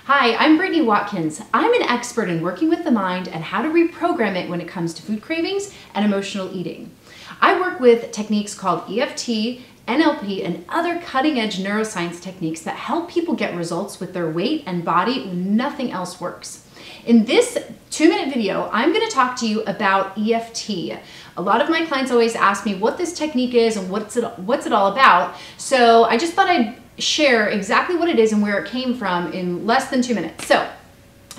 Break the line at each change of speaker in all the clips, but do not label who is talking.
Hi, I'm Brittany Watkins. I'm an expert in working with the mind and how to reprogram it when it comes to food cravings and emotional eating. I work with techniques called EFT, NLP, and other cutting-edge neuroscience techniques that help people get results with their weight and body when nothing else works. In this 2-minute video, I'm going to talk to you about EFT. A lot of my clients always ask me what this technique is and what's it all about. So I just thought I'd share exactly what it is and where it came from in less than 2 minutes. So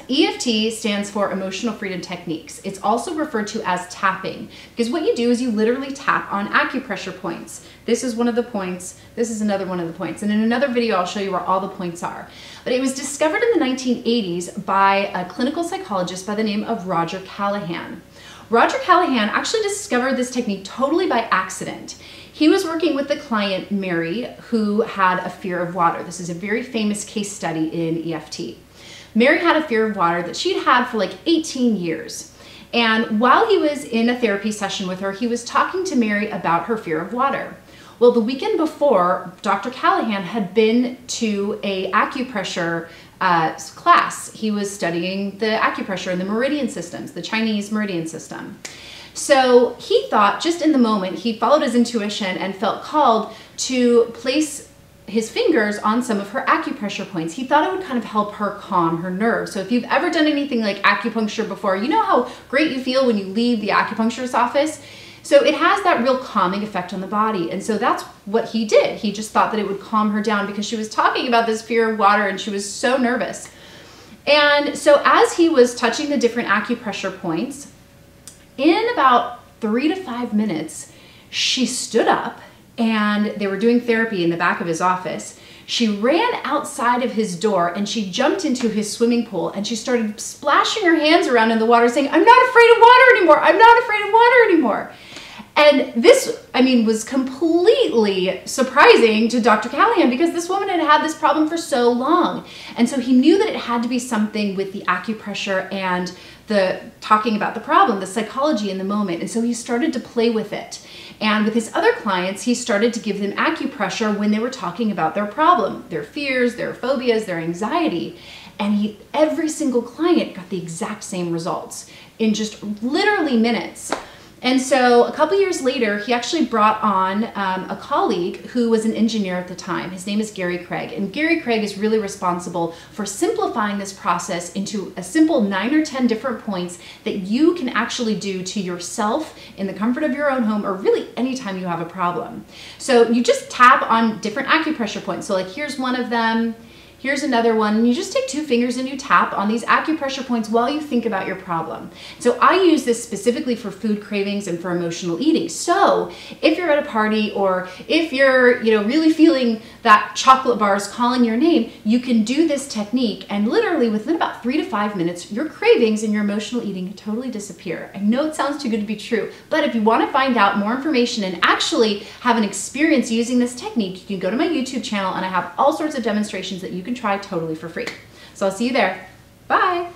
EFT stands for Emotional Freedom Techniques. It's also referred to as tapping, because what you do is you literally tap on acupressure points. This is one of the points, this is another one of the points, and in another video I'll show you where all the points are. But it was discovered in the 1980s by a clinical psychologist by the name of Roger Callahan. Roger Callahan actually discovered this technique totally by accident. He was working with the client Mary, who had a fear of water. This is a very famous case study in EFT. Mary had a fear of water that she'd had for like 18 years. And while he was in a therapy session with her, he was talking to Mary about her fear of water. Well, the weekend before, Dr. Callahan had been to a acupressure class. He was studying the acupressure and the meridian systems, the Chinese meridian system. So he thought, just in the moment, he followed his intuition and felt called to place his fingers on some of her acupressure points. He thought it would kind of help her calm her nerves. So if you've ever done anything like acupuncture before, you know how great you feel when you leave the acupuncturist's office? So it has that real calming effect on the body. And so that's what he did. He just thought that it would calm her down because she was talking about this fear of water and she was so nervous. And so as he was touching the different acupressure points, in about 3 to 5 minutes, she stood up, and they were doing therapy in the back of his office. She ran outside of his door and she jumped into his swimming pool and she started splashing her hands around in the water saying, "I'm not afraid of water anymore. I'm not afraid of water anymore." And this, was completely surprising to Dr. Callahan because this woman had had this problem for so long. And so he knew that it had to be something with the acupressure and the talking about the problem, the psychology in the moment. And so he started to play with it. And with his other clients, he started to give them acupressure when they were talking about their problem, their fears, their phobias, their anxiety. And every single client got the exact same results in just literally minutes. And so a couple years later, he actually brought on a colleague who was an engineer at the time. His name is Gary Craig. And Gary Craig is really responsible for simplifying this process into a simple 9 or 10 different points that you can actually do to yourself in the comfort of your own home or really anytime you have a problem. So you just tap on different acupressure points. So like here's one of them. Here's another one, and you just take 2 fingers and you tap on these acupressure points while you think about your problem. So I use this specifically for food cravings and for emotional eating. So if you're at a party or if you're really feeling that chocolate bar is calling your name, you can do this technique and literally within about 3 to 5 minutes, your cravings and your emotional eating totally disappear. I know it sounds too good to be true, but if you want to find out more information and actually have an experience using this technique, you can go to my YouTube channel and I have all sorts of demonstrations that you can try totally for free. So I'll see you there. Bye.